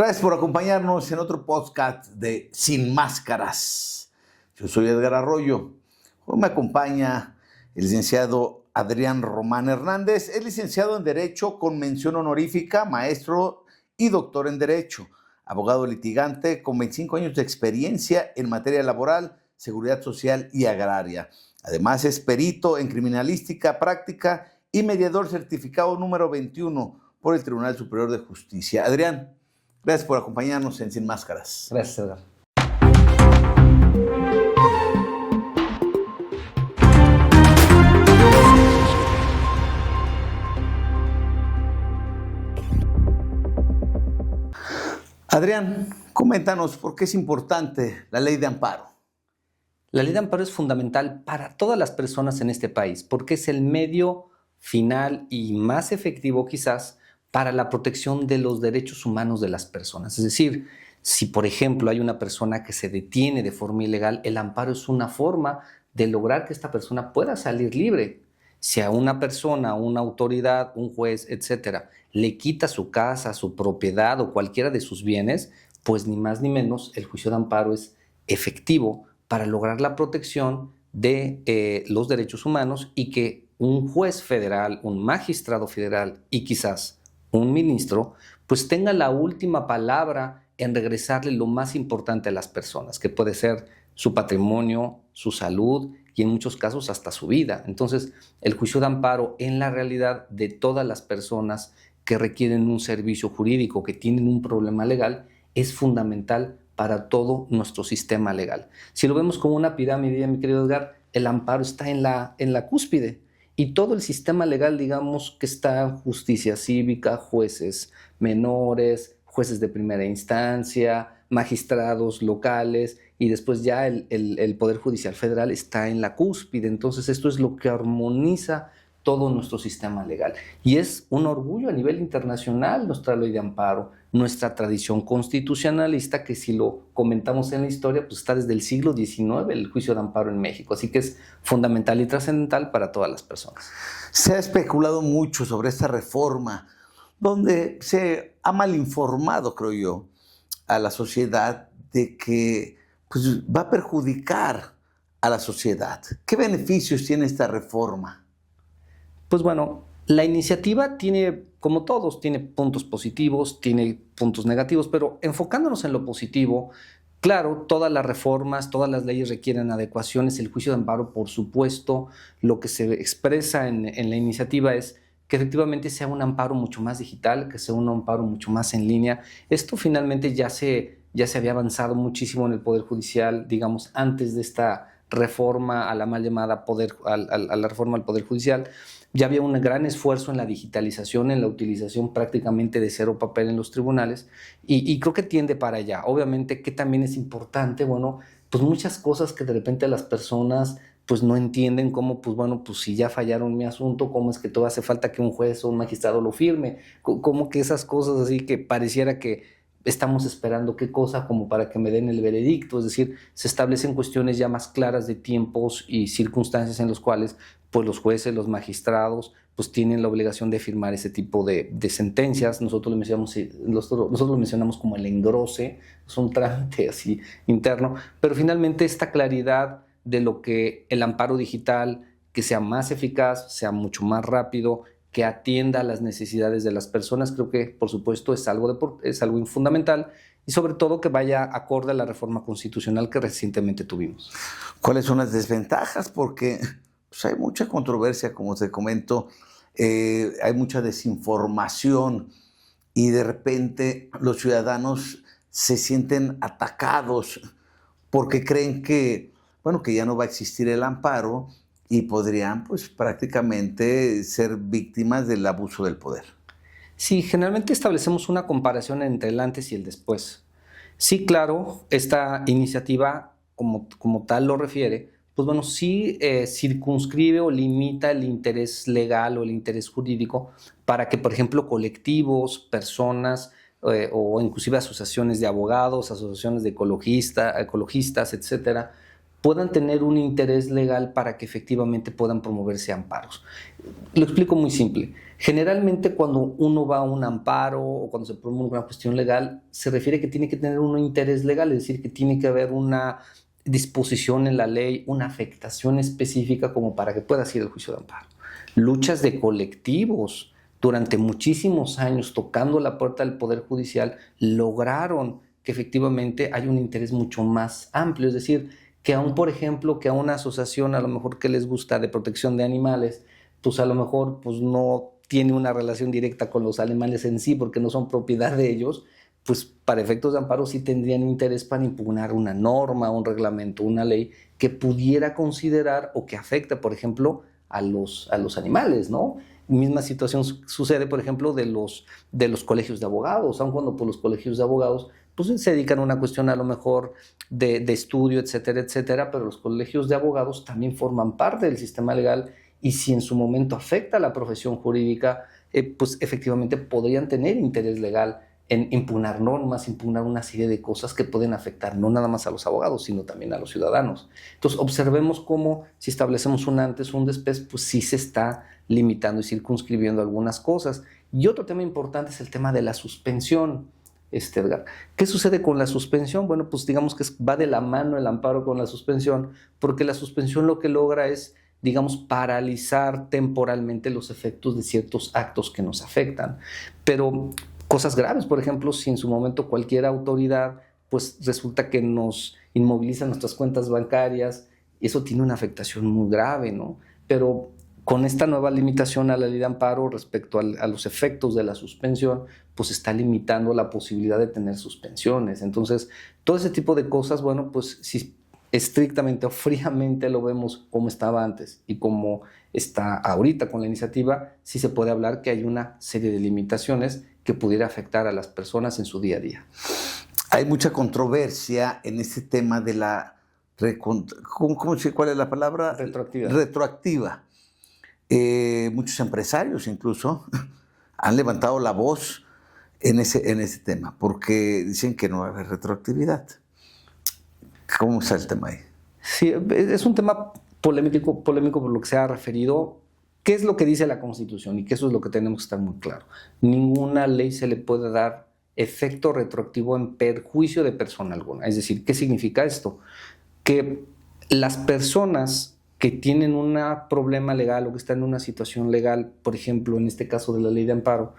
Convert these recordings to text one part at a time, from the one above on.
Gracias por acompañarnos en otro podcast de Sin Máscaras. Yo soy Edgar Arroyo. Hoy me acompaña el licenciado Adrián Román Hernández. Es licenciado en Derecho con mención honorífica, maestro y doctor en Derecho. Abogado litigante con 25 años de experiencia en materia laboral, seguridad social y agraria. Además es perito en criminalística práctica y mediador certificado número 21 por el Tribunal Superior de Justicia. Adrián, gracias por acompañarnos en Sin Máscaras. Gracias, Edgar. Adrián, coméntanos por qué es importante la ley de amparo. La ley de amparo es fundamental para todas las personas en este país porque es el medio final y más efectivo quizás para la protección de los derechos humanos de las personas. Es decir, si por ejemplo hay una persona que se detiene de forma ilegal, el amparo es una forma de lograr que esta persona pueda salir libre. Si a una persona, una autoridad, un juez, etcétera, le quita su casa, su propiedad o cualquiera de sus bienes, pues ni más ni menos el juicio de amparo es efectivo para lograr la protección de los derechos humanos y que un juez federal, un magistrado federal y quizás un ministro, pues tenga la última palabra en regresarle lo más importante a las personas, que puede ser su patrimonio, su salud y en muchos casos hasta su vida. Entonces, el juicio de amparo en la realidad de todas las personas que requieren un servicio jurídico, que tienen un problema legal, es fundamental para todo nuestro sistema legal. Si lo vemos como una pirámide, mi querido Edgar, el amparo está en la cúspide y todo el sistema legal, digamos, que está justicia cívica, jueces menores, jueces de primera instancia, magistrados locales y después ya el Poder Judicial Federal está en la cúspide. Entonces esto es lo que armoniza todo nuestro sistema legal. Y es un orgullo a nivel internacional nuestra ley de amparo, nuestra tradición constitucionalista, que si lo comentamos en la historia, pues está desde el siglo XIX el juicio de amparo en México. Así que es fundamental y trascendental para todas las personas. Se ha especulado mucho sobre esta reforma, donde se ha malinformado, creo yo, a la sociedad de que pues, va a perjudicar a la sociedad. ¿Qué beneficios tiene esta reforma? Pues bueno, la iniciativa tiene, como todos, tiene puntos positivos, tiene puntos negativos, pero enfocándonos en lo positivo, claro, todas las reformas, todas las leyes requieren adecuaciones. El juicio de amparo, por supuesto, lo que se expresa en la iniciativa es que efectivamente sea un amparo mucho más digital, que sea un amparo mucho más en línea. Esto finalmente ya se había avanzado muchísimo en el Poder Judicial, digamos, antes de esta reforma a la mal llamada a la reforma al Poder Judicial. Ya había un gran esfuerzo en la digitalización, en la utilización prácticamente de cero papel en los tribunales y creo que tiende para allá. Obviamente que también es importante, bueno, pues muchas cosas que de repente las personas pues no entienden cómo, pues bueno, pues si ya fallaron mi asunto, cómo es que todo hace falta que un juez o un magistrado lo firme, cómo que esas cosas así que pareciera que estamos esperando qué cosa como para que me den el veredicto, es decir, se establecen cuestiones ya más claras de tiempos y circunstancias en los cuales pues los jueces, los magistrados, pues tienen la obligación de firmar ese tipo de sentencias. Nosotros lo mencionamos como el engrose, es un trámite así interno, pero finalmente esta claridad de lo que el amparo digital, que sea más eficaz, sea mucho más rápido, que atienda a las necesidades de las personas, creo que por supuesto es algo fundamental y sobre todo que vaya acorde a la reforma constitucional que recientemente tuvimos. ¿Cuáles son las desventajas? Porque pues, hay mucha controversia, como te comento, hay mucha desinformación y de repente los ciudadanos se sienten atacados porque creen que, bueno, que ya no va a existir el amparo y podrían pues prácticamente ser víctimas del abuso del poder. Sí, generalmente establecemos una comparación entre el antes y el después. Sí, claro, esta iniciativa como tal lo refiere, pues bueno, sí circunscribe o limita el interés legal o el interés jurídico para que, por ejemplo, colectivos, personas o inclusive asociaciones de abogados, asociaciones de ecologistas, etcétera, puedan tener un interés legal para que efectivamente puedan promoverse amparos. Lo explico muy simple. Generalmente cuando uno va a un amparo o cuando se promueve una cuestión legal, se refiere que tiene que tener un interés legal, es decir, que tiene que haber una disposición en la ley, una afectación específica como para que pueda ir al juicio de amparo. Luchas de colectivos durante muchísimos años tocando la puerta del Poder Judicial lograron que efectivamente hay un interés mucho más amplio, es decir, que aún, por ejemplo, que a una asociación a lo mejor que les gusta de protección de animales, pues a lo mejor pues no tiene una relación directa con los animales en sí porque no son propiedad de ellos, pues para efectos de amparo sí tendrían interés para impugnar una norma, un reglamento, una ley que pudiera considerar o que afecte, por ejemplo, a los animales, ¿no? Misma situación sucede, por ejemplo, de los colegios de abogados, aun cuando por los colegios de abogados pues se dedican a una cuestión a lo mejor de estudio, etcétera, etcétera, pero los colegios de abogados también forman parte del sistema legal y si en su momento afecta a la profesión jurídica, pues efectivamente podrían tener interés legal en impugnar normas, impugnar una serie de cosas que pueden afectar no nada más a los abogados, sino también a los ciudadanos. Entonces, observemos cómo si establecemos un antes o un después, pues sí se está limitando y circunscribiendo algunas cosas. Y otro tema importante es el tema de la suspensión, Edgar. ¿Qué sucede con la suspensión? Bueno, pues digamos que va de la mano el amparo con la suspensión, porque la suspensión lo que logra es, digamos, paralizar temporalmente los efectos de ciertos actos que nos afectan. Pero cosas graves, por ejemplo, si en su momento cualquier autoridad, pues resulta que nos inmoviliza nuestras cuentas bancarias, eso tiene una afectación muy grave, ¿no? Pero con esta nueva limitación a la ley de amparo respecto a los efectos de la suspensión, pues está limitando la posibilidad de tener suspensiones. Entonces, todo ese tipo de cosas, bueno, pues si estrictamente o fríamente lo vemos como estaba antes y como está ahorita con la iniciativa, sí se puede hablar que hay una serie de limitaciones que pudiera afectar a las personas en su día a día. Hay mucha controversia en este tema de la, ¿cuál es la palabra? Retroactiva. Muchos empresarios incluso han levantado la voz en ese tema, porque dicen que no va a haber retroactividad. ¿Cómo está el tema ahí? Sí, es un tema polémico por lo que se ha referido. ¿Qué es lo que dice la Constitución? Y que eso es lo que tenemos que estar muy claro. Ninguna ley se le puede dar efecto retroactivo en perjuicio de persona alguna. Es decir, ¿qué significa esto? Que las personas que tienen un problema legal o que están en una situación legal, por ejemplo, en este caso de la ley de amparo,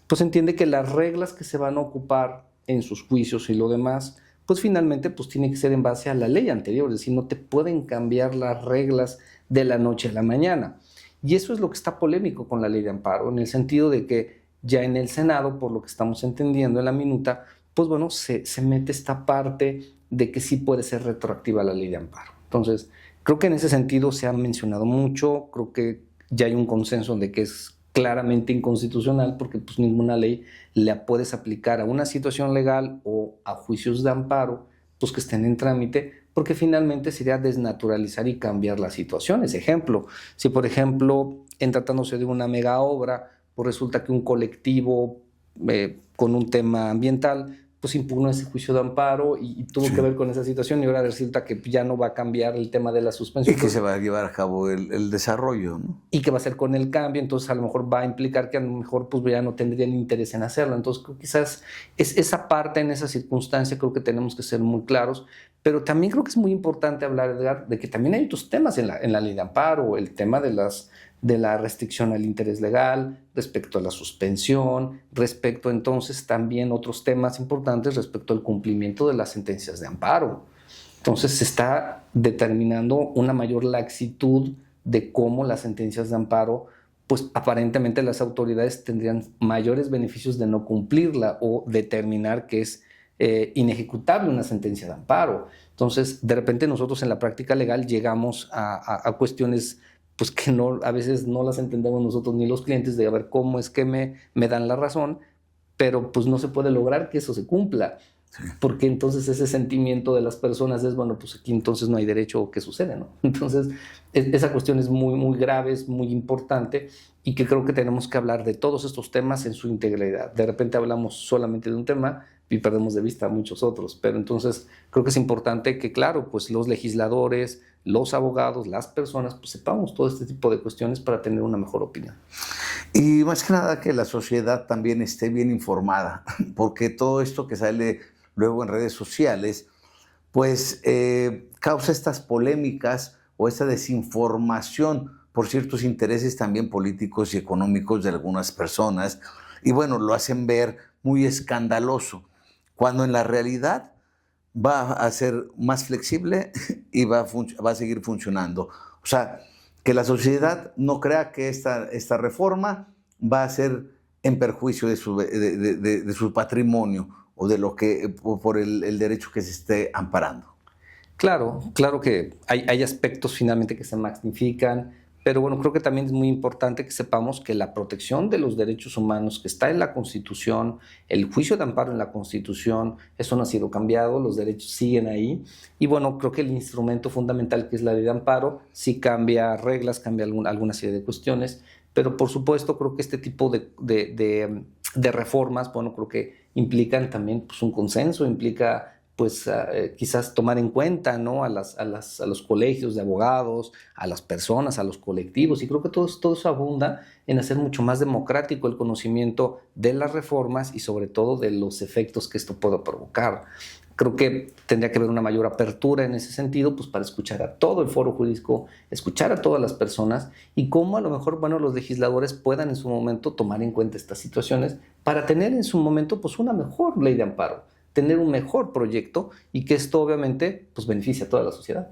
pues entiende que las reglas que se van a ocupar en sus juicios y lo demás, pues finalmente pues tiene que ser en base a la ley anterior, es decir, no te pueden cambiar las reglas de la noche a la mañana. Y eso es lo que está polémico con la ley de amparo, en el sentido de que ya en el Senado, por lo que estamos entendiendo en la minuta, pues bueno, se mete esta parte de que sí puede ser retroactiva la ley de amparo. Entonces, creo que en ese sentido se ha mencionado mucho, creo que ya hay un consenso de que es claramente inconstitucional porque pues ninguna ley la puedes aplicar a una situación legal o a juicios de amparo pues que estén en trámite, porque finalmente sería desnaturalizar y cambiar las situaciones. Ejemplo, si por ejemplo en tratándose de una mega obra, pues resulta que un colectivo con un tema ambiental pues impugnó ese juicio de amparo y tuvo que ver con esa situación y ahora resulta que ya no va a cambiar el tema de la suspensión. Y que se va a llevar a cabo el desarrollo, ¿no? Y que va a ser con el cambio, entonces a lo mejor va a implicar que a lo mejor pues ya no tendrían interés en hacerlo. Entonces creo que quizás es esa parte, en esa circunstancia, creo que tenemos que ser muy claros, pero también creo que es muy importante hablar, Edgar, de que también hay otros temas en la ley de amparo, el tema de la restricción al interés legal, respecto a la suspensión, respecto entonces también otros temas importantes respecto al cumplimiento de las sentencias de amparo. Entonces se está determinando una mayor laxitud de cómo las sentencias de amparo, pues aparentemente las autoridades tendrían mayores beneficios de no cumplirla o determinar que es inejecutable una sentencia de amparo. Entonces, de repente nosotros en la práctica legal llegamos a cuestiones pues que no, a veces no las entendemos nosotros ni los clientes, de a ver cómo es que me dan la razón, pero pues no se puede lograr que eso se cumpla. Sí. Porque entonces ese sentimiento de las personas es, bueno, pues aquí entonces no hay derecho o qué sucede, ¿no? Entonces esa cuestión es muy, muy grave, es muy importante y que creo que tenemos que hablar de todos estos temas en su integralidad. De repente hablamos solamente de un tema, y perdemos de vista a muchos otros. Pero entonces creo que es importante que, claro, pues los legisladores, los abogados, las personas, pues sepamos todo este tipo de cuestiones para tener una mejor opinión. Y más que nada que la sociedad también esté bien informada, porque todo esto que sale luego en redes sociales, pues causa estas polémicas o esta desinformación por ciertos intereses también políticos y económicos de algunas personas, y bueno, lo hacen ver muy escandaloso, cuando en la realidad va a ser más flexible y va a seguir funcionando. O sea, que la sociedad no crea que esta reforma va a ser en perjuicio de su patrimonio o de lo que, por el derecho que se esté amparando. Claro, claro que hay aspectos finalmente que se magnifican, pero bueno, creo que también es muy importante que sepamos que la protección de los derechos humanos que está en la Constitución, el juicio de amparo en la Constitución, eso no ha sido cambiado, los derechos siguen ahí. Y bueno, creo que el instrumento fundamental que es la ley de amparo sí cambia reglas, cambia alguna serie de cuestiones, pero por supuesto creo que este tipo de reformas, bueno, creo que implican también pues, un consenso, implica pues quizás tomar en cuenta, ¿no? a los colegios de abogados, a las personas, a los colectivos, y creo que todo eso abunda en hacer mucho más democrático el conocimiento de las reformas y sobre todo de los efectos que esto pueda provocar. Creo que tendría que haber una mayor apertura en ese sentido, pues para escuchar a todo el foro jurídico, escuchar a todas las personas y cómo a lo mejor, bueno, los legisladores puedan en su momento tomar en cuenta estas situaciones para tener en su momento pues una mejor ley de amparo, tener un mejor proyecto y que esto obviamente pues beneficie a toda la sociedad.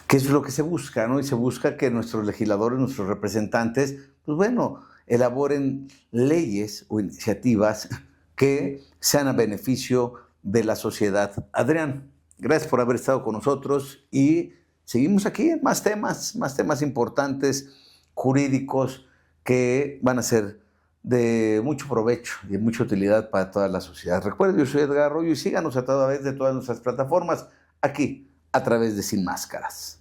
Que es lo que se busca, ¿no? Y se busca que nuestros legisladores, nuestros representantes, pues bueno, elaboren leyes o iniciativas que sean a beneficio de la sociedad. Adrián, gracias por haber estado con nosotros y seguimos aquí en más temas importantes, jurídicos, que van a ser de mucho provecho y de mucha utilidad para toda la sociedad. Recuerden, yo soy Edgar Arroyo y síganos a través de todas nuestras plataformas aquí a través de Sin Máscaras.